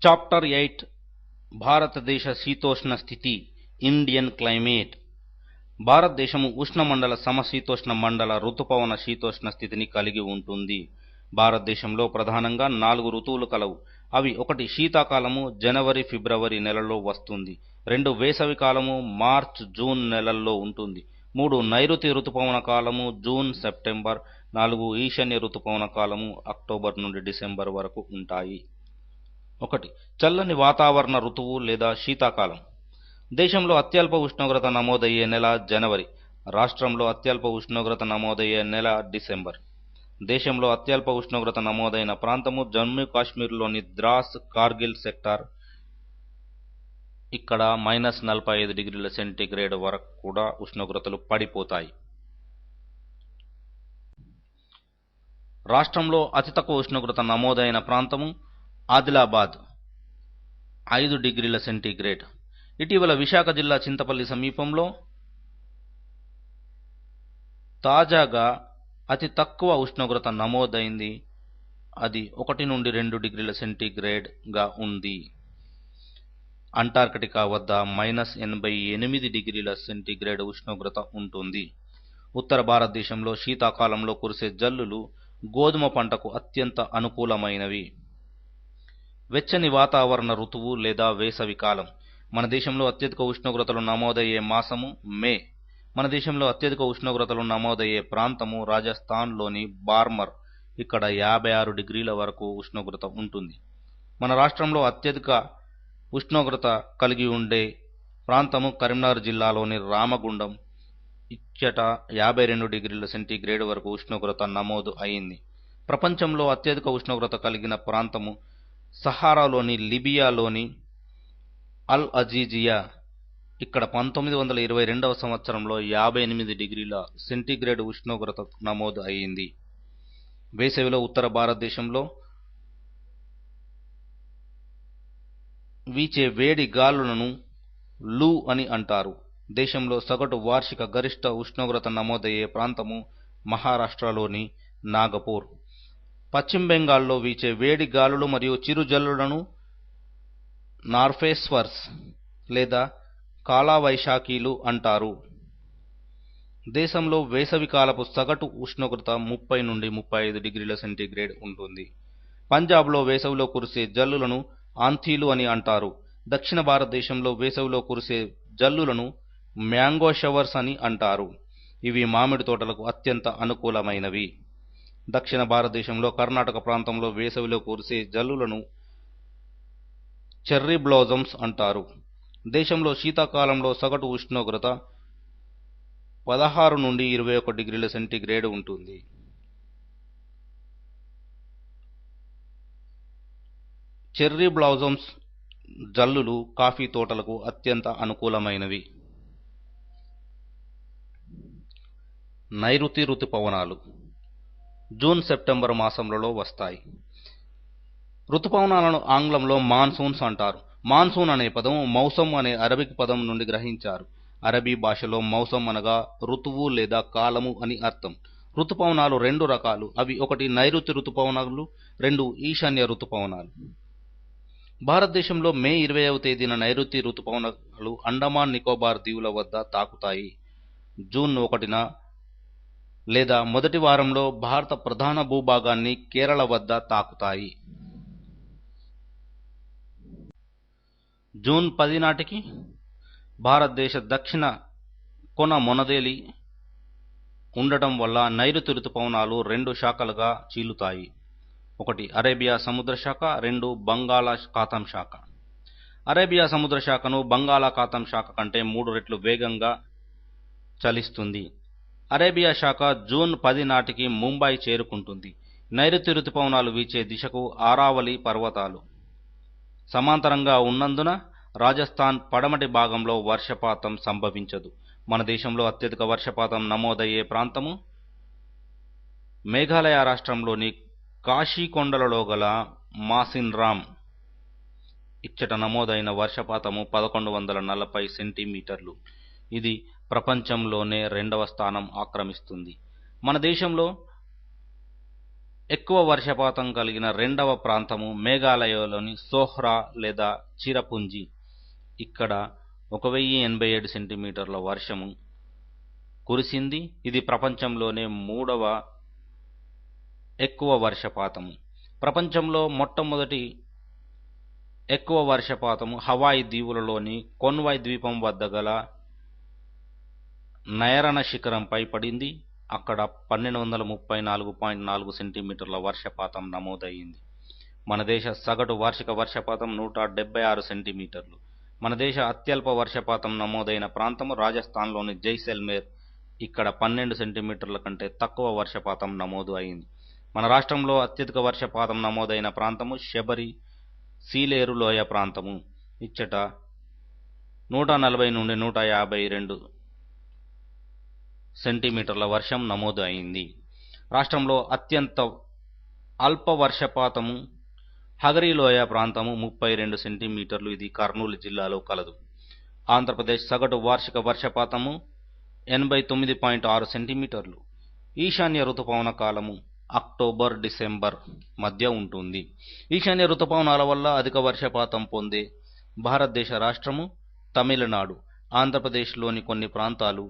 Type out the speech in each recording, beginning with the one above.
Chapter 8 భారతదేశ శీతోష్ణ స్థితి ఇండియన్ క్లైమేట్. భారతదేశము ఉష్ణమండల సమశీతోష్ణ మండల ఋతుపవన శీతోష్ణ స్థితిని కలిగి ఉంటుంది. భారతదేశంలో ప్రధానంగా 4 ఋతువులు కలవు. అవి: 1 శీతాకాలము జనవరి ఫిబ్రవరి నెలల్లో వస్తుంది. 2 వేసవి కాలము మార్చ్ జూన్ నెలల్లో ఉంటుంది. 3 నైరుతి ఋతుపవన కాలము జూన్ సెప్టెంబర్. 4 ఈశాన్య ఋతుపవన కాలము అక్టోబర్ నుండి డిసెంబర్ వరకు ఉంటాయి. 1 చల్లని వాతావరణ ఋతువు లేదా శీతాకాలం. దేశంలో అత్యల్ప ఉష్ణోగ్రత నమోదయ్యే నెల జనవరి. రాష్ట్రంలో అత్యల్ప ఉష్ణోగ్రత నమోదయ్యే నెల డిసెంబర్. దేశంలో అత్యల్ప ఉష్ణోగ్రత నమోదైన ప్రాంతము జమ్మూ కాశ్మీర్లోని ద్రాస్ కార్గిల్ సెక్టార్. ఇక్కడ -45°C వరకు కూడా ఉష్ణోగ్రతలు పడిపోతాయి. రాష్ట్రంలో అతి తక్కువ ఉష్ణోగ్రత నమోదైన ప్రాంతము ఆదిలాబాద్ 5°C. ఇటీవల విశాఖ జిల్లా చింతపల్లి సమీపంలో తాజాగా అతి తక్కువ ఉష్ణోగ్రత నమోదైంది. అది 1 నుండి 2°C ఉంది. అంటార్కిటికా వద్ద -88°C ఉష్ణోగ్రత ఉంటుంది. ఉత్తర భారతదేశంలో శీతాకాలంలో కురిసే జల్లులు గోధుమ పంటకు అత్యంత అనుకూలమైనవి. వెచ్చని వాతావరణ ఋతువు లేదా వేసవి కాలం. మన దేశంలో అత్యధిక ఉష్ణోగ్రతలు నమోదయ్యే మాసము మే. మన దేశంలో అత్యధిక ఉష్ణోగ్రతలు నమోదయ్యే ప్రాంతము రాజస్థాన్లోని బార్మర్. ఇక్కడ 56° వరకు ఉష్ణోగ్రత ఉంటుంది. మన రాష్ట్రంలో అత్యధిక ఉష్ణోగ్రత కలిగి ఉండే ప్రాంతము కరీంనగర్ జిల్లాలోని రామగుండం. ఇచ్చట 52°C వరకు ఉష్ణోగ్రత నమోదు అయింది. ప్రపంచంలో అత్యధిక ఉష్ణోగ్రత కలిగిన ప్రాంతము సహారాలోని లిబియాలోని అల్ అజీజియా. ఇక్కడ 1922వ సంవత్సరంలో 58°C ఉష్ణోగ్రత నమోదు అయింది. వేసవిలో ఉత్తర భారతదేశంలో వీచే వేడి గాలులను లూ అని అంటారు. దేశంలో సగటు వార్షిక గరిష్ట ఉష్ణోగ్రత నమోదయ్యే ప్రాంతము మహారాష్ట్రలోని నాగపూర్. పశ్చిమ బెంగాల్లో వీచే వేడి గాలులు మరియు చిరుజల్లులను నార్ఫేస్వర్స్ లేదా కాలవైశాఖీలు అంటారు. దేశంలో వేసవి కాలపు సగటు ఉష్ణోగ్రత 30 నుండి 35°C ఉంటుంది. పంజాబ్లో వేసవిలో కురిసే జల్లులను ఆంథీలు అని అంటారు. దక్షిణ భారతదేశంలో వేసవిలో కురిసే జల్లులను మ్యాంగో షవర్స్ అని అంటారు. ఇవి మామిడి తోటలకు అత్యంత అనుకూలమైనవి. దక్షిణ భారతదేశంలో కర్ణాటక ప్రాంతంలో వేసవిలో కురిసే జల్లులను చెర్రీ బ్లాజమ్స్ అంటారు. దేశంలో శీతాకాలంలో సగటు ఉష్ణోగ్రత 16 నుండి 21°C ఉంటుంది. చెర్రీ బ్లాజమ్స్ జల్లులు కాఫీ తోటలకు అత్యంత అనుకూలమైనవి. నైరుతి ఋతుపవనాలు జూన్ సెప్టెంబర్ మాసంలలో వస్తాయి. ఋతుపవనాలను ఆంగ్లంలో మాన్సూన్స్ అంటారు. మాన్సూన్ అనే పదం మౌసమ్ అనే అరబిక్ పదం నుండి గ్రహించారు. అరబీ భాషలో మౌసమ్ అనగా ఋతువు లేదా కాలము అని అర్థం. ఋతుపవనాలు 2 రకాలు. అవి: 1 నైరుతి ఋతుపవనాలు, 2 ఈశాన్య ఋతుపవనాలు. భారతదేశంలో మే 20వ తేదీన నైరుతి ఋతుపవనాలు అండమాన్ నికోబార్ దీవుల వద్ద తాకుతాయి. జూన్ 1న లేదా మొదటి వారంలో భారత ప్రధాన భూభాగాన్ని కేరళ వద్ద తాకుతాయి. జూన్ 10 నాటికి భారతదేశ దక్షిణ కొన మొనదేలి ఉండటం వల్ల నైరుతి ఋతుపవనాలు 2 శాఖలుగా చీలుతాయి. 1 అరేబియా సముద్ర శాఖ, 2 బంగాళాఖాతం శాఖ. అరేబియా సముద్ర శాఖను బంగాళాఖాతం శాఖ కంటే 3 రెట్లు వేగంగా చలిస్తుంది. అరేబియా శాఖ జూన్ 10 నాటికి ముంబై చేరుకుంటుంది. నైరుతి ఋతుపవనాలు వీచే దిశకు ఆరావళి పర్వతాలు సమాంతరంగా ఉన్నందున రాజస్థాన్ పడమటి భాగంలో వర్షపాతం సంభవించదు. మన దేశంలో అత్యధిక వర్షపాతం నమోదయ్యే ప్రాంతము మేఘాలయ రాష్ట్రంలోని కాశీకొండలలో గల మాసిన్రామ్. ఇచ్చట నమోదైన వర్షపాతము 1140 సెంటీమీటర్లు. ఇది ప్రపంచంలోనే 2వ స్థానం ఆక్రమిస్తుంది. మన దేశంలో ఎక్కువ వర్షపాతం కలిగిన రెండవ ప్రాంతము మేఘాలయలోని సోహ్రా లేదా చిరపుంజి. ఇక్కడ 1087 సెంటీమీటర్ల వర్షము కురిసింది. ఇది ప్రపంచంలోనే మూడవ ఎక్కువ వర్షపాతము. ప్రపంచంలో మొట్టమొదటి ఎక్కువ వర్షపాతము హవాయి దీవులలోని కొన్వాయ్ ద్వీపం వద్ద గల నయరన శిఖరంపై పడింది. అక్కడ 1234.4 సెంటీమీటర్ల వర్షపాతం నమోదయ్యింది. మన దేశ సగటు వార్షిక వర్షపాతం 176 సెంటీమీటర్లు. మన దేశ అత్యల్ప వర్షపాతం నమోదైన ప్రాంతము రాజస్థాన్లోని జైసల్మేర్. ఇక్కడ 12 సెంటీమీటర్ల కంటే తక్కువ వర్షపాతం నమోదు అయింది. మన రాష్ట్రంలో అత్యధిక వర్షపాతం నమోదైన ప్రాంతము శబరి సీలేరు లోయ ప్రాంతము. ఇచ్చట 140 నుండి 152 సెంటీమీటర్ల వర్షం నమోదు అయింది. రాష్ట్రంలో అత్యంత అల్ప వర్షపాతము హగరిలోయ ప్రాంతము 32 సెంటీమీటర్లు. ఇది కర్నూలు జిల్లాలో కలదు. ఆంధ్రప్రదేశ్ సగటు వార్షిక వర్షపాతము 89.6 సెంటీమీటర్లు. ఈశాన్య ఋతుపవన కాలము అక్టోబర్ డిసెంబర్ మధ్య ఉంటుంది. ఈశాన్య ఋతుపవనాల వల్ల అధిక వర్షపాతం పొందే భారతదేశ రాష్ట్రము తమిళనాడు. ఆంధ్రప్రదేశ్లోని కొన్ని ప్రాంతాలు,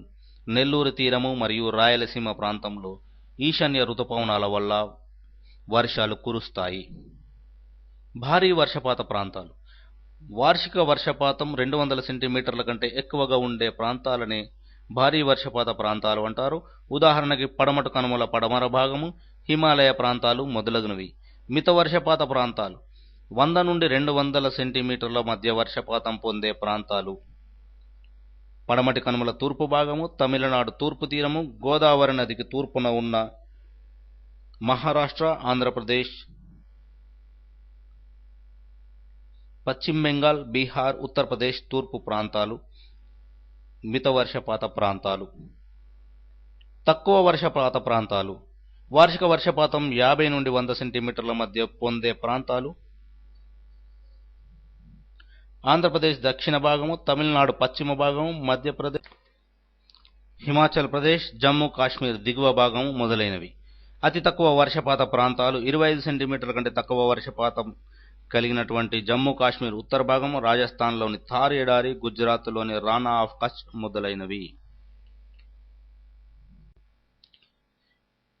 నెల్లూరు తీరము మరియు రాయలసీమ ప్రాంతంలో ఈశాన్య ఋతుపవనాల వల్ల వర్షాలు కురుస్తాయి. భారీ వర్షపాత ప్రాంతాలు. వార్షిక వర్షపాతం 200 సెంటీమీటర్ల కంటే ఎక్కువగా ఉండే ప్రాంతాలనే భారీ వర్షపాత ప్రాంతాలు అంటారు. ఉదాహరణకి పడమటి కనుమల పడమర భాగము, హిమాలయ ప్రాంతాలు మొదలగునవి. మిత వర్షపాత ప్రాంతాలు 100 నుండి 200 సెంటీమీటర్ల మధ్య వర్షపాతం పొందే ప్రాంతాలు పడమటి కనుమల తూర్పు భాగము, తమిళనాడు తూర్పు తీరము, గోదావరి నదికి తూర్పున ఉన్న మహారాష్ట్ర, ఆంధ్రప్రదేశ్, పశ్చిమ బెంగాల్, బీహార్, ఉత్తరప్రదేశ్ తూర్పు ప్రాంతాలు మిత వర్షపాత ప్రాంతాలు. తక్కువ వర్షపాత ప్రాంతాలు. వార్షిక వర్షపాతం 50 నుండి 100 సెంటీమీటర్ల మధ్య పొందే ప్రాంతాలు ఆంధ్రప్రదేశ్ దక్షిణ భాగము, తమిళనాడు పశ్చిమ భాగము, మధ్యప్రదేశ్, హిమాచల్ ప్రదేశ్, జమ్మూ కాశ్మీర్ దిగువ భాగము మొదలైనవి. అతి తక్కువ వర్షపాత ప్రాంతాలు 25 సెంటీమీటర్ల కంటే తక్కువ వర్షపాతం కలిగినటువంటి జమ్మూ కాశ్మీర్ ఉత్తర భాగము, రాజస్థాన్లోని థార్ ఎడారి, గుజరాత్లోని రాణా ఆఫ్ కచ్ మొదలైనవి.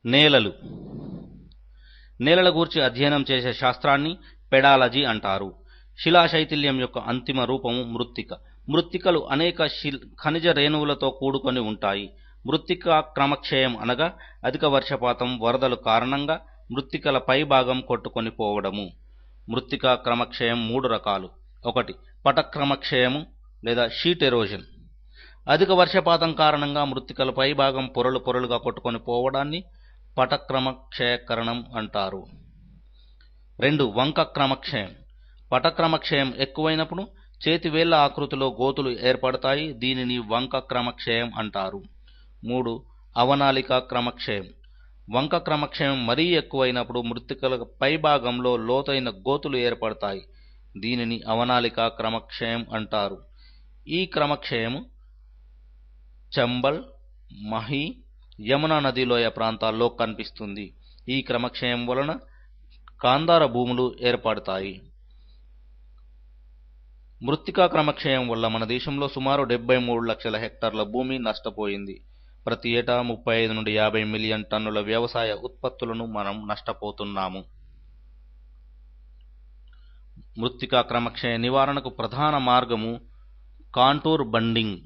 నేలలు. నేలల గూర్చి అధ్యయనం చేసే శాస్త్రాన్ని పెడాలజీ అంటారు. శిలాశైథిల్యం యొక్క అంతిమ రూపము మృత్తిక. మృత్తికలు అనేక ఖనిజ రేణువులతో కూడుకొని ఉంటాయి. మృత్తిక క్రమక్షయం అనగా అధిక వర్షపాతం, వరదలు కారణంగా మృత్తికల పై భాగం కొట్టుకొని పోవడము. మృత్తిక క్రమక్షయం 3 రకాలు. 1. పటక్రమక్షయము లేదా షీట్ ఎరోజన్. అధిక వర్షపాతం కారణంగా మృత్తికల పై భాగం పొరలు పొరలుగా కొట్టుకొని పోవడాన్ని పటక్రమక్షయకరణం అంటారు. 2. వంక క్రమక్షయం. పటక్రమక్షయం ఎక్కువైనప్పుడు చేతివేళ్ల ఆకృతిలో గోతులు ఏర్పడతాయి. దీనిని వంక క్రమక్షయం అంటారు. 3. అవనాలిక క్రమక్షయం. వంక క్రమక్షయం మరీ ఎక్కువైనప్పుడు మృత్తికల పై భాగంలో లోతైన గోతులు ఏర్పడతాయి. దీనిని అవనాలిక క్రమక్షయం అంటారు. ఈ క్రమక్షయము చంబల్, మహి, యమునా నదిలోయ ప్రాంతాల్లో కనిపిస్తుంది. ఈ క్రమక్షయం వలన కాందార భూములు ఏర్పడతాయి. మృత్తికా క్రమక్షయం వల్ల మన దేశంలో సుమారు 73 లక్షల హెక్టార్ల భూమి నష్టపోయింది. ప్రతి ఏటా 35 నుండి 50 మిలియన్ టన్నుల వ్యవసాయ ఉత్పత్తులను మనం నష్టపోతున్నాము. మృత్తికా క్రమక్షయ నివారణకు ప్రధాన మార్గము కాంటూర్ బండింగ్.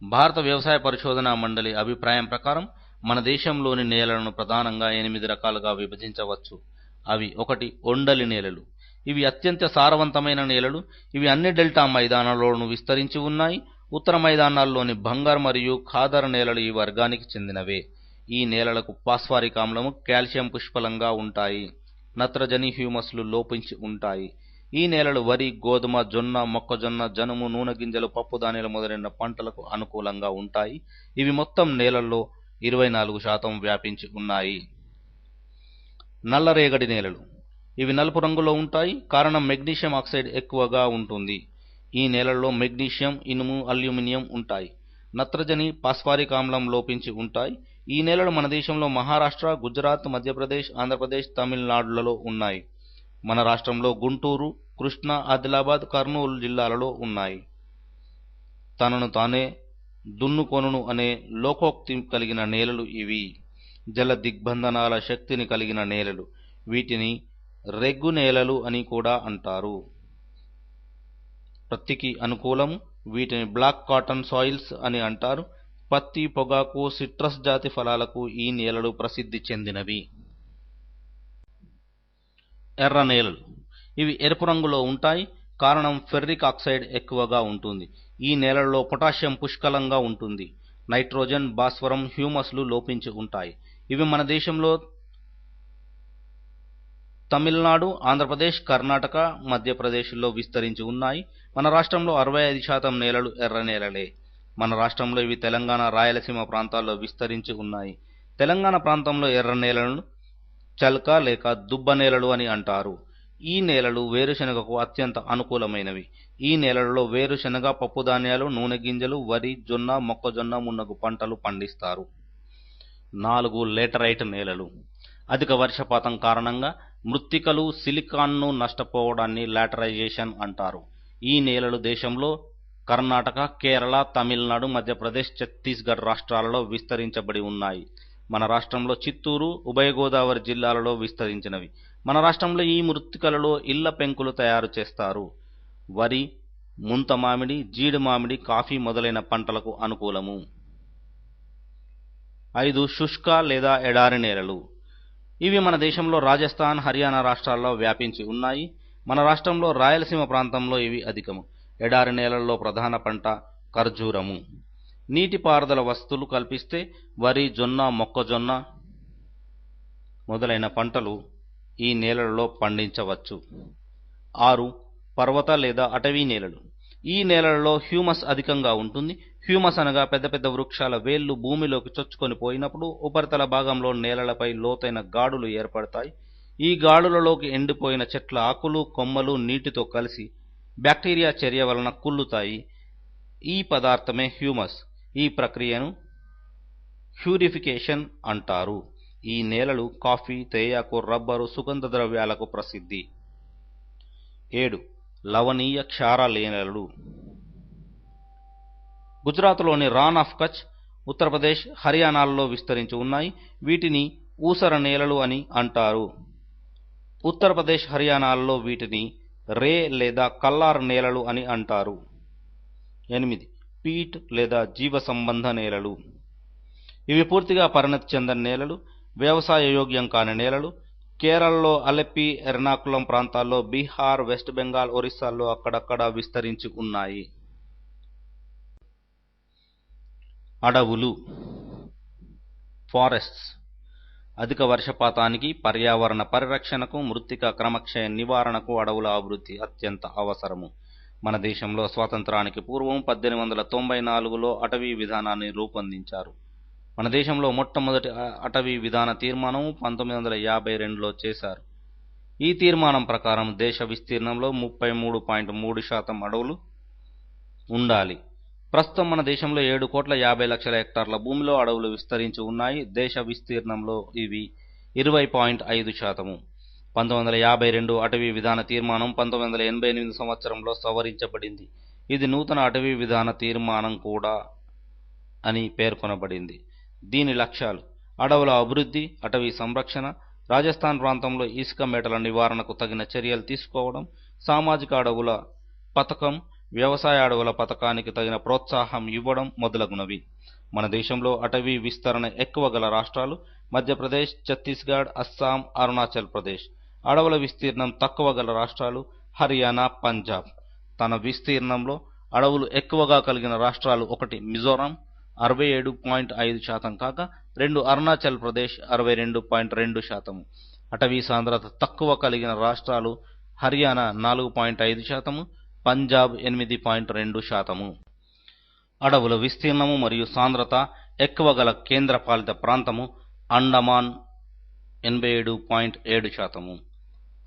భారత వ్యవసాయ పరిశోధనా మండలి అభిప్రాయం ప్రకారం మన దేశంలోని నేలలను ప్రధానంగా 8 రకాలుగా విభజించవచ్చు. అవి: 1. ఒండలి నేలలు. ఇవి అత్యంత సారవంతమైన నేలలు. ఇవి అన్ని డెల్టా మైదానాల్లోనూ విస్తరించి ఉన్నాయి. ఉత్తర మైదానాల్లోని బంగార్ మరియు ఖాదర్ నేలలు ఈ వర్గానికి చెందినవే. ఈ నేలలకు ఫాస్ఫరిక్ ఆమ్లము, కాల్షియం పుష్కలంగా ఉంటాయి. నత్రజని, హ్యూమస్లు లోపించి ఉంటాయి. ఈ నేలలు వరి, గోధుమ, జొన్న, మొక్కజొన్న, జనుము, నూనె గింజలు, పప్పు ధాన్యాలు మొదలైన పంటలకు అనుకూలంగా ఉంటాయి. ఇవి మొత్తం నేలల్లో 24% వ్యాపించి ఉన్నాయి. నల్లరేగడి నేలలు. ఇవి నలుపు రంగులో ఉంటాయి. కారణం మెగ్నీషియం ఆక్సైడ్ ఎక్కువగా ఉంటుంది. ఈ నేలల్లో మెగ్నీషియం, ఇనుము, అల్యూమినియం ఉంటాయి. నత్రజని, ఫాస్ఫరిక్ ఆమ్లం లోపించి ఉంటాయి. ఈ నేలలు మన దేశంలో మహారాష్ట్ర, గుజరాత్, మధ్యప్రదేశ్, ఆంధ్రప్రదేశ్, తమిళనాడులలో ఉన్నాయి. మన రాష్ట్రంలో గుంటూరు, కృష్ణా, ఆదిలాబాద్, కర్నూలు జిల్లాలలో ఉన్నాయి. తనను తానే దున్నుకొనును అనే లోకోక్తి కలిగిన నేలలు ఇవి. జల దిగ్బంధనాల శక్తిని కలిగిన నేలలు. వీటిని రెగ్గు నేలలు అని కూడా అంటారు. పత్తికి అనుకూలము. వీటిని బ్లాక్ కాటన్ సాయిల్స్ అని అంటారు. పత్తి, పొగాకు, సిట్రస్ జాతి ఫలాలకు ఈ నేలలు ప్రసిద్ధి చెందినవి. ఎర్ర నేలలు. ఇవి ఎరుపు రంగులో ఉంటాయి. కారణం ఫెర్రిక్ ఆక్సైడ్ ఎక్కువగా ఉంటుంది. ఈ నేలల్లో పొటాషియం పుష్కలంగా ఉంటుంది. నైట్రోజన్, భాస్వరం, హ్యూమస్లు లోపించి ఉంటాయి. ఇవి మన దేశంలో తమిళనాడు, ఆంధ్రప్రదేశ్, కర్ణాటక, మధ్యప్రదేశ్లో విస్తరించి ఉన్నాయి. మన రాష్ట్రంలో 65% నేలలు ఎర్ర నేలలే. మన రాష్ట్రంలో ఇవి తెలంగాణ, రాయలసీమ ప్రాంతాల్లో విస్తరించి ఉన్నాయి. తెలంగాణ ప్రాంతంలో ఎర్ర నేలలను చల్క లేక దుబ్బ నేలలు అని అంటారు. ఈ నేలలు వేరుశెనగకు అత్యంత అనుకూలమైనవి. ఈ నేలలలో వేరుశెనగ, పప్పుధాన్యాలు, నూనె గింజలు, వరి, జొన్న, మొక్కజొన్న మున్నగు పంటలు పండిస్తారు. 4 లేటరైట్ నేలలు. అధిక వర్షపాతం కారణంగా మృత్తికలు, సిలికాన్ను నష్టపోవడాన్ని లాటరైజేషన్ అంటారు. ఈ నేలలు దేశంలో కర్ణాటక, కేరళ, తమిళనాడు, మధ్యప్రదేశ్, ఛత్తీస్గఢ్ రాష్ట్రాలలో విస్తరించబడి ఉన్నాయి. మన రాష్ట్రంలో చిత్తూరు, ఉభయ గోదావరి జిల్లాలలో విస్తరించినవి. మన రాష్ట్రంలో ఈ మృత్తికలలో ఇళ్ల పెంకులు తయారు చేస్తారు. వరి, ముంత మామిడి, జీడి మామిడి, కాఫీ మొదలైన పంటలకు అనుకూలము. 5 శుష్క లేదా ఎడారి నేలలు. ఇవి మన దేశంలో రాజస్థాన్, హర్యానా రాష్ట్రాల్లో వ్యాపించి ఉన్నాయి. మన రాష్ట్రంలో రాయలసీమ ప్రాంతంలో ఇవి అధికము. ఎడారి నేలల్లో ప్రధాన పంట ఖర్జూరము. నీటిపారుదల వసతులు కల్పిస్తే వరి, జొన్న, మొక్కజొన్న మొదలైన పంటలు ఈ నేలలలో పండించవచ్చు. 6 పర్వత లేదా అటవీ నేలలు. ఈ నేలలలో హ్యూమస్ అధికంగా ఉంటుంది. హ్యూమస్ అనగా పెద్ద పెద్ద వృక్షాల వేళ్లు భూమిలోకి చొచ్చుకొని పోయినప్పుడు ఉపరితల భాగంలో నేలలపై లోతైన గాడులు ఏర్పడతాయి. ఈ గాడులలోకి ఎండిపోయిన చెట్ల ఆకులు, కొమ్మలు నీటితో కలిసి బ్యాక్టీరియా చర్య వలన కుళ్ళుతాయి. ఈ పదార్థమే హ్యూమస్. ఈ ప్రక్రియను హ్యూరిఫికేషన్ అంటారు. ఈ నేలలు కాఫీ, తేయాకు, రబ్బరు, సుగంధ ద్రవ్యాలకు ప్రసిద్ధి. 7 లవణీయ క్షార నేలలు. గుజరాత్లోని రాన్ ఆఫ్ కచ్, ఉత్తరప్రదేశ్, హర్యానాలలో విస్తరించి ఉన్నాయి. వీటిని ఊసర నేలలు అని అంటారు. ఉత్తరప్రదేశ్, హర్యానాలలో వీటిని రే లేదా కల్లార్ నేలలు అని అంటారు. 8 పీట్ లేదా జీవ సంబంధ నేలలు. ఇవి పూర్తిగా పరిణతి చెందని నేలలు, వ్యవసాయ యోగ్యం కాని నేలలు. కేరళలో అలెప్పి, ఎర్నాకులం ప్రాంతాల్లో, బీహార్, వెస్ట్ బెంగాల్, ఒరిస్సాల్లో అక్కడక్కడ విస్తరించి ఉన్నాయి. అడవులు, ఫారెస్ట్స్. అధిక వర్షపాతానికి, పర్యావరణ పరిరక్షణకు, మృత్తిక క్రమక్షయ నివారణకు అడవుల అభివృద్ధి అత్యంత అవసరము. మన దేశంలో స్వాతంత్రానికి పూర్వం 1894లో అటవీ విధానాన్ని రూపొందించారు. మన దేశంలో మొట్టమొదటి అటవీ విధాన తీర్మానం 1952లో చేశారు. ఈ తీర్మానం ప్రకారం దేశ విస్తీర్ణంలో 33.3% అడవులు ఉండాలి. ప్రస్తుతం మన దేశంలో 7,50,00,000 హెక్టార్ల భూమిలో అడవులు విస్తరించి ఉన్నాయి. దేశ విస్తీర్ణంలో ఇవి 20.5%. 1952 అటవీ విధాన తీర్మానం 1988 సంవత్సరంలో సవరించబడింది. ఇది నూతన అటవీ విధాన తీర్మానం కూడా అని పేర్కొనబడింది. దీని లక్ష్యాలు: అడవుల అభివృద్ధి, అటవీ సంరక్షణ, రాజస్థాన్ ప్రాంతంలో ఇసుక మేటల నివారణకు తగిన చర్యలు తీసుకోవడం, సామాజిక అడవుల పథకం, వ్యవసాయ అడవుల పథకానికి తగిన ప్రోత్సాహం ఇవ్వడం మొదలగునవి. మన దేశంలో అటవీ విస్తరణ ఎక్కువ గల రాష్ట్రాలు మధ్యప్రదేశ్, ఛత్తీస్గఢ్, అస్సాం, అరుణాచల్ ప్రదేశ్. అడవుల విస్తీర్ణం తక్కువ గల రాష్ట్రాలు హర్యానా, పంజాబ్. తన విస్తీర్ణంలో అడవులు ఎక్కువగా కలిగిన రాష్ట్రాలు: 1 మిజోరాం 67.5% కాగా 2 అరుణాచల్ ప్రదేశ్ 62.2%. అటవీ సాంద్రత తక్కువ కలిగిన రాష్ట్రాలు: హర్యానా 4.5%, పంజాబ్ 8.2%. అడవుల విస్తీర్ణము మరియు సాంద్రత ఎక్కువ గల కేంద్రపాలిత ప్రాంతము అండమాన్ 87.7%.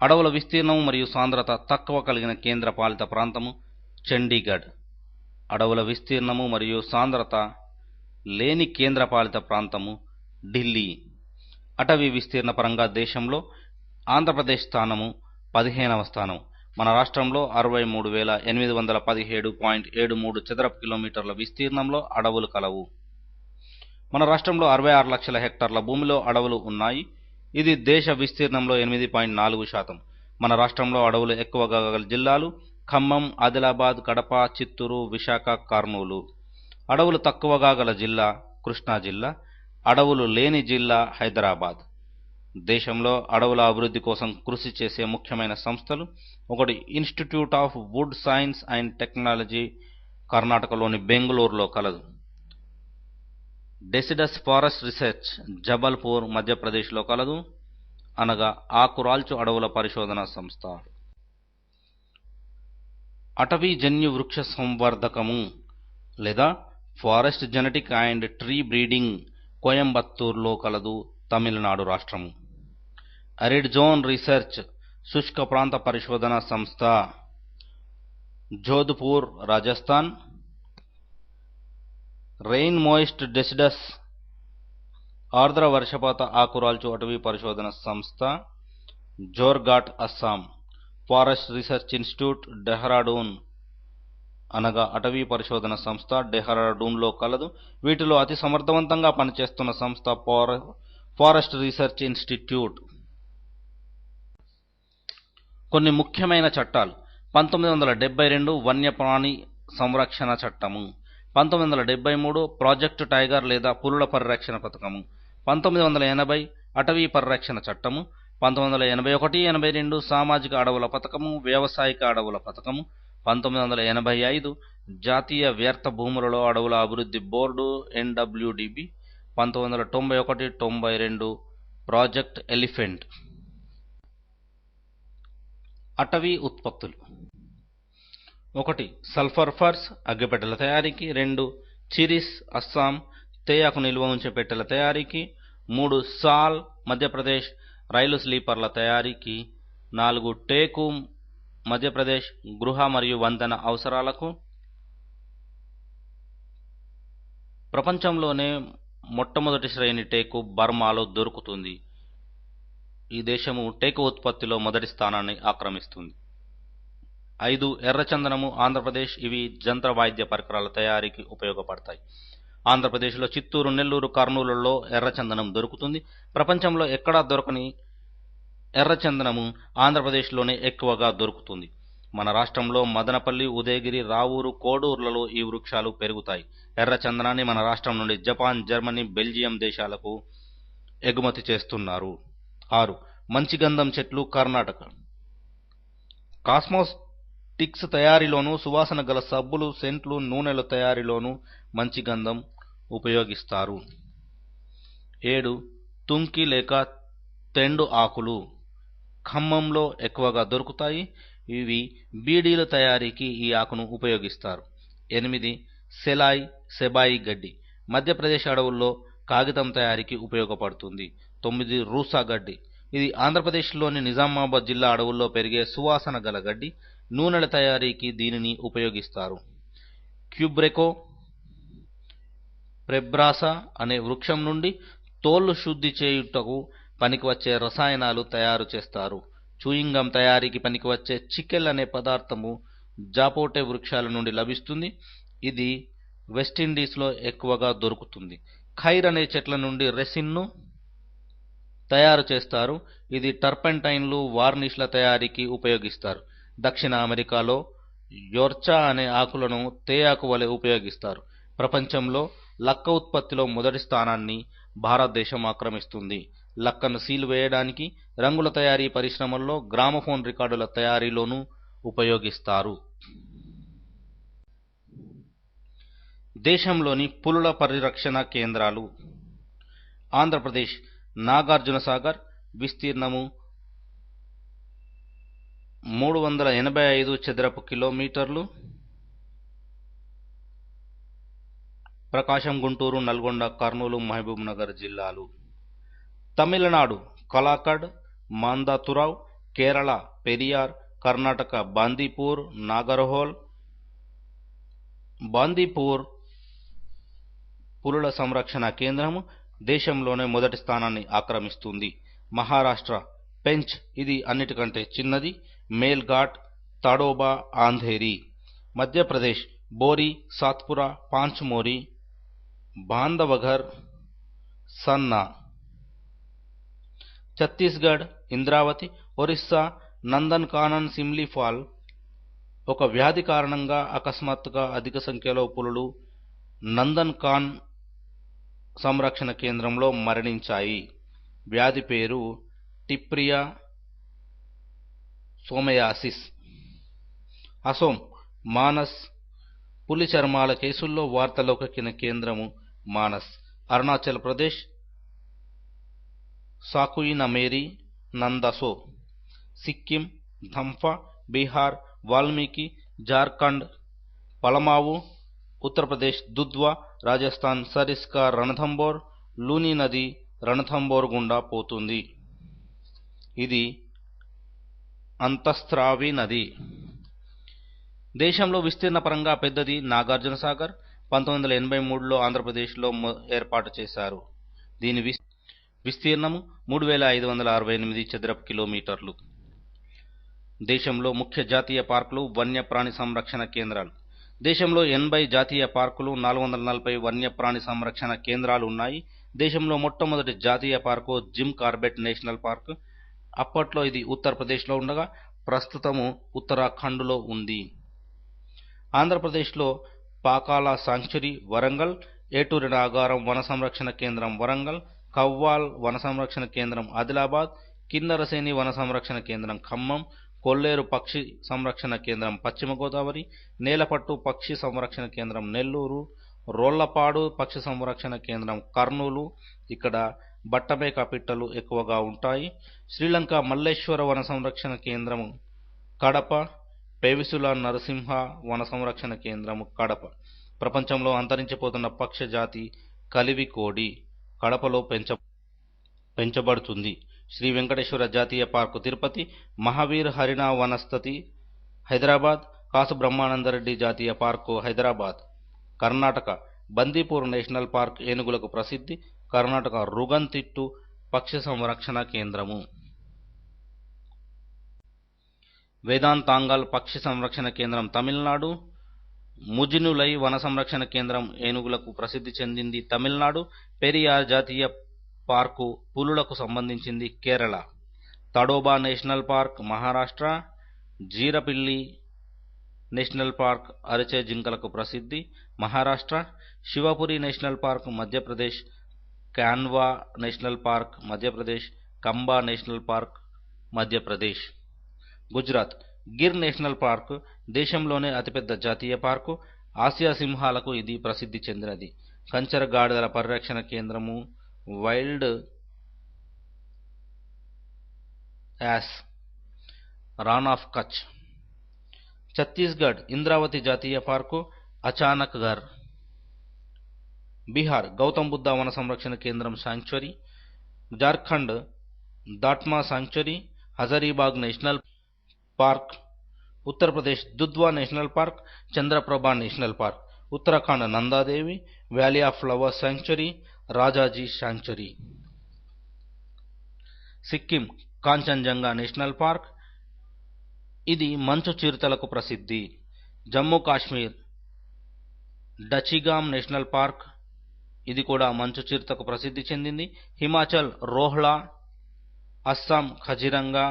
అడవుల విస్తీర్ణము మరియు సాంద్రత తక్కువ కలిగిన కేంద్రపాలిత ప్రాంతము చండీగఢ్. అడవుల విస్తీర్ణము మరియు సాంద్రత లేని కేంద్రపాలిత ప్రాంతము ఢిల్లీ. అటవీ విస్తీర్ణ పరంగా దేశంలో ఆంధ్రప్రదేశ్ స్థానము 15వ స్థానం. మన రాష్ట్రంలో 63,817.73 చదరపు కిలోమీటర్ల విస్తీర్ణంలో అడవులు కలవు. మన రాష్ట్రంలో 66 లక్షల హెక్టార్ల భూమిలో అడవులు ఉన్నాయి. ఇది దేశ విస్తీర్ణంలో 8.4%. మన రాష్ట్రంలో అడవులు ఎక్కువగా గల జిల్లాలు ఖమ్మం, ఆదిలాబాద్, కడప, చిత్తూరు, విశాఖ, కర్నూలు. అడవులు తక్కువగా గల జిల్లా కృష్ణా జిల్లా. అడవులు లేని జిల్లా హైదరాబాద్. దేశంలో అడవుల అభివృద్ధి కోసం కృషి చేసే ముఖ్యమైన సంస్థలు: 1 institute of would science and technology, కర్ణాటకలోని బెంగళూరులో కలదు. డెసిడస్ ఫారెస్ట్ రీసెర్చ్, జబల్పూర్, మధ్యప్రదేశ్లో కలదు, అనగా ఆకురాల్చు అడవుల పరిశోధన సంస్థ. అటవీ జన్యు వృక్ష సంవర్ధకము లేదా forest genetic and tree breeding కోయంబత్తూర్లో కలదు, తమిళనాడు రాష్ట్రము. అరిడ్ జోన్ రీసెర్చ్, శుష్క ప్రాంత పరిశోధన సంస్థ, Jodhpur, Rajasthan. Rain moist deciduous, ఆర్ద్ర వర్షపాత ఆకురాల్చు అటవీ పరిశోధన సంస్థ, Jorhat, Assam. Forest research institute, Dehradun, అనగా అటవీ పరిశోధన సంస్థ, డెహ్రాడూన్లో కలదు. వీటిలో అతి సమర్థవంతంగా పనిచేస్తున్న సంస్థ ఫారెస్ట్ రీసెర్చ్ ఇన్స్టిట్యూట్. కొన్ని ముఖ్యమైన చట్టాలు: 1972 వన్యప్రాణి సంరక్షణ చట్టము, 1973 ప్రాజెక్టు టైగర్ లేదా పులుల పరిరక్షణ పథకము, 1980 అటవీ పరిరక్షణ చట్టము, 1981-82 సామాజిక అడవుల పథకము, వ్యవసాయిక అడవుల పథకము, 1985 జాతీయ వ్యర్థ భూములలో అడవుల అభివృద్ధి బోర్డు NWDB, 1991-92 ప్రాజెక్ట్ ఎలిఫెంట్. అటవీ ఉత్పత్తులు: 1 సల్ఫర్ ఫర్స్, అగ్గిపెట్టెల తయారీకి. 2 చిరిస్, అస్సాం, తేయాకు నిల్వ ఉంచే పెట్టెల తయారీకి. 3 సాల్, మధ్యప్రదేశ్, రైలు స్లీపర్ల తయారీకి. 4 టేకు, మధ్యప్రదేశ్, గృహ మరియు వంతెన అవసరాలకు. ప్రపంచంలోనే మొట్టమొదటి శ్రేణి టేకు బర్మాలో దొరుకుతుంది. ఈ దేశము టేకు ఉత్పత్తిలో మొదటి స్థానాన్ని ఆక్రమిస్తుంది. 5 ఎర్రచందనము, ఆంధ్రప్రదేశ్. ఇవి జంత్ర వాయిద్య పరికరాల తయారీకి ఉపయోగపడతాయి. ఆంధ్రప్రదేశ్లో చిత్తూరు, నెల్లూరు, కర్నూలులో ఎర్రచందనం దొరుకుతుంది. ప్రపంచంలో ఎక్కడా దొరకని ఎర్రచందనము ఆంధ్రప్రదేశ్లోనే ఎక్కువగా దొరుకుతుంది. మన రాష్ట్రంలో మదనపల్లి, ఉదయగిరి, రావూరు, కోడూరులలో ఈ వృక్షాలు పెరుగుతాయి. ఎర్రచందనాన్ని మన రాష్ట్రం నుండి జపాన్, జర్మనీ, బెల్జియం దేశాలకు ఎగుమతి చేస్తున్నారు. 6 మంచిగంధం చెట్లు, కర్ణాటక. కాస్మోటిక్స్ తయారీలోను, సువాసన గల సబ్బులు, సెంట్లు, నూనెల తయారీలోను మంచిగంధం ఉపయోగిస్తారు. 7 తుంకి లేక తెండు ఆకులు, ఖమ్మంలో ఎక్కువగా దొరుకుతాయి. ఇవి బీడీల తయారీకి ఈ ఆకును ఉపయోగిస్తారు. 8 సెబాయి గడ్డి, మధ్యప్రదేశ్ అడవుల్లో కాగితం తయారీకి ఉపయోగపడుతుంది. 9 రూసా గడ్డి, ఇది ఆంధ్రప్రదేశ్లోని నిజామాబాద్ జిల్లా అడవుల్లో పెరిగే సువాసన గల గడ్డి. నూనెల తయారీకి దీనిని ఉపయోగిస్తారు. క్యూబ్రెకో ప్రెబ్రాసా అనే వృక్షం నుండి తోళ్లు శుద్ధి చేయుటకు పనికివచ్చే రసాయనాలు తయారు చేస్తారు. చూయింగం తయారీకి పనికివచ్చే చికెల్ అనే పదార్థము జాపోటే వృక్షాల నుండి లభిస్తుంది. ఇది వెస్టిండీస్లో ఎక్కువగా దొరుకుతుంది. ఖైర్ అనే చెట్ల నుండి రెసిన్ను తయారు చేస్తారు. ఇది టర్పెంటైన్లు, వార్నిష్ల తయారీకి ఉపయోగిస్తారు. దక్షిణ అమెరికాలో యొర్చా అనే ఆకులను తేయాకు వలె ఉపయోగిస్తారు. ప్రపంచంలో లక్క ఉత్పత్తిలో మొదటి స్థానాన్ని భారతదేశం ఆక్రమిస్తుంది. లక్కను సీలు వేయడానికి, రంగుల తయారీ పరిశ్రమల్లో, గ్రామఫోన్ రికార్డుల తయారీలోనూ ఉపయోగిస్తారు. దేశంలోని పులుల పరిరక్షణ కేంద్రాలు: ఆంధ్రప్రదేశ్ నాగార్జునసాగర్, విస్తీర్ణము 385 చదరపు కిలోమీటర్లు. ప్రకాశం, గుంటూరు, నల్గొండ, కర్నూలు, మహబూబ్ నగర్ జిల్లాలు. తమిళనాడు కలాకడ్, మాందాతురావ్. కేరళ పెరియార్. కర్ణాటక బాందీపూర్, నాగర్హోల్. బాందీపూర్ పులుల సంరక్షణ కేంద్రము దేశంలోనే మొదటి స్థానాన్ని ఆక్రమిస్తుంది. మహారాష్ట్ర పెంచ్, ఇది అన్నిటికంటే చిన్నది. మేల్ఘాట్, తడోబా, ఆంధేరి. మధ్యప్రదేశ్ బోరి, సాత్పురా, పాంచ్మోరి, బాంధవఘర్, సన్నా. ఛత్తీస్గఢ్ ఇంద్రావతి. ఒరిస్సా నందన్ కానన్ సిమ్లీఫాల్. ఒక వ్యాధి కారణంగా అకస్మాత్తుగా అధిక సంఖ్యలో పులులు నందన్ కాన్ సంరక్షణ కేంద్రంలో మరణించాయి. వ్యాధి పేరు టిప్రియా సోమయాసిస్. అసోం మానస్. పులి చర్మాల కేసుల్లో వార్తలోకెక్కిన కేంద్రము మానస్. అరుణాచల్ ప్రదేశ్ సాకుయినమేరి, నందసో. సిక్కిం ధంఫా. బీహార్ వాల్మీకి. జార్ఖండ్ పలమావు. ఉత్తరప్రదేశ్ దుధ్వా. రాజస్థాన్ సరిస్కా రణథంబోర్. లూని నది రణథంబోర్ గుండా పోతుంది. ఇది అంతఃస్రావి నది. దేశంలో విస్తీర్ణ పరంగా పెద్దది నాగార్జున సాగర్. 1983లో ఆంధ్రప్రదేశ్లో ఏర్పాటు చేశారు. దీని విస్తీర్ణము 3568 చదరపు కిలోమీటర్లు. దేశంలో ముఖ్య జాతీయ పార్కులు, వన్యప్రాణి సంరక్షణ కేంద్రాలు. దేశంలో 80 జాతీయ పార్కులు, 440 వన్యప్రాణి సంరక్షణ కేంద్రాలు ఉన్నాయి. దేశంలో మొట్టమొదటి జాతీయ park Jim Corbett national park. అప్పట్లో ఇది ఉత్తరప్రదేశ్లో ఉండగా ప్రస్తుతము ఉత్తరాఖండ్లో ఉంది. ఆంధ్రప్రదేశ్లో పాకాల సాంక్చురీ వరంగల్, ఏటూరి నాగారం వన సంరక్షణ కేంద్రం వరంగల్, కవ్వాల్ వన సంరక్షణ కేంద్రం ఆదిలాబాద్, కిన్నెరసేని వన సంరక్షణ కేంద్రం ఖమ్మం, కొల్లేరు పక్షి సంరక్షణ కేంద్రం పశ్చిమ గోదావరి, నేలపట్టు పక్షి సంరక్షణ కేంద్రం నెల్లూరు, రోళ్లపాడు పక్షి సంరక్షణ కేంద్రం కర్నూలు. ఇక్కడ బట్టమేక పిట్టలు ఎక్కువగా ఉంటాయి. శ్రీలంక మల్లేశ్వర వన సంరక్షణ కేంద్రం కడప, పేవిసుల నరసింహ వన సంరక్షణ కేంద్రం కడప. ప్రపంచంలో అంతరించిపోతున్న పక్షి జాతి కలివికోడి కడపలో పెంచబడుతుంది. శ్రీ వెంకటేశ్వర జాతీయ పార్కు తిరుపతి, మహావీర్ హరిణ వనస్థతి హైదరాబాద్, కాసు బ్రహ్మానందరెడ్డి జాతీయ park Hyderabad. Karnataka Bandipur national park ఏనుగులకు ప్రసిద్ధి. కర్ణాటక రుగన్తిట్టు పక్షి సంరక్షణ కేంద్రము. వేదాంతాంగల్ పక్షి సంరక్షణ కేంద్రం తమిళనాడు. ముజినులై వన సంరక్షణ కేంద్రం ఏనుగులకు ప్రసిద్ధి చెందింది తమిళనాడు. పెరియార్ జాతీయ పార్కు పులులకు సంబంధించింది Kerala. Tadoba national park Maharashtra. Jeerapilli national park అరిచే జింకలకు ప్రసిద్ధి Maharashtra. Shivpuri national park Madhya Pradesh. Kanha national park Madhya Pradesh. Kamba national park Madhya Pradesh. Gujarat Gir national park దేశంలోనే అతిపెద్ద జాతీయ పార్కు. ఆసియా సింహాలకు ఇది ప్రసిద్ధి చెందినది. కంచర గాడిదల పరిరక్షణ కేంద్రము wild ass, Rann of Kutch. Chhattisgarh Indravati జాతీయ పార్కు అచానక్ ఘర్. బీహార్ గౌతమ్ బుద్ధ వన సంరక్షణ కేంద్రం sanctuary. Jharkhand Dalma sanctuary, Hazaribagh national park. Uttar Pradesh Dudhwa national park, Chandraprabha national park. Uttarakhand Nanda Devi, valley of flowers sanctuary, Rajaji sanctuary. Sikkim Kanchenjunga national park, ఇది మంచు చిరుతలకు ప్రసిద్ధి. జమ్మూ కాశ్మీర్ డచిగామ్ నేషనల్ పార్క్, ఇది కూడా మంచు చిరుతకు ప్రసిద్ధి చెందింది. హిమాచల్ రోహ్లా. అస్సాం ఖజిరంగా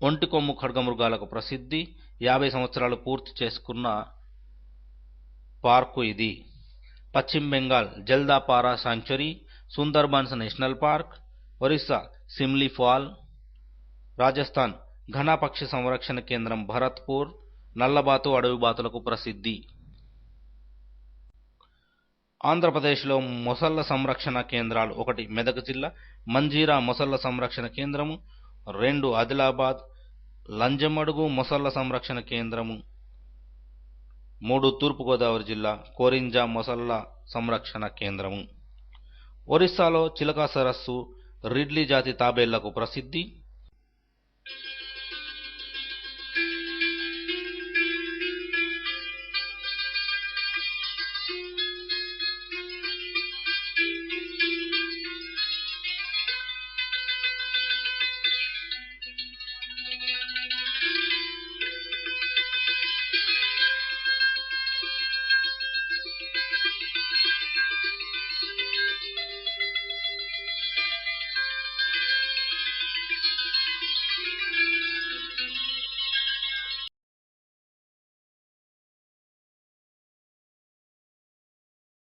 ఒంటికొమ్ము ఖడ్గమృగాలకు ప్రసిద్ధి. 50 సంవత్సరాలు పూర్తి చేసుకున్న పార్కు ఇది. పశ్చిమ Bengal Jaldapara sanctuary, Sundarbans national park. Orissa Simlipal. Rajasthan Ghana పక్షి సంరక్షణ కేంద్రం భరత్పూర్, నల్లబాతు అడవి బాతులకు ప్రసిద్ధి. ఆంధ్రప్రదేశ్లో మొసళ్ల సంరక్షణ కేంద్రాలు: 1 మెదక్ జిల్లా మంజీరా మొసళ్ల సంరక్షణ కేంద్రము, 2 ఆదిలాబాద్ లంజమడుగు మొసళ్ల సంరక్షణ కేంద్రము, 3 తూర్పుగోదావరి జిల్లా కోరింజా మొసళ్ల సంరక్షణ కేంద్రము. ఒరిస్సాలో చిలకా సరస్సు రిడ్లీ జాతి తాబేళ్లకు ప్రసిద్ధి.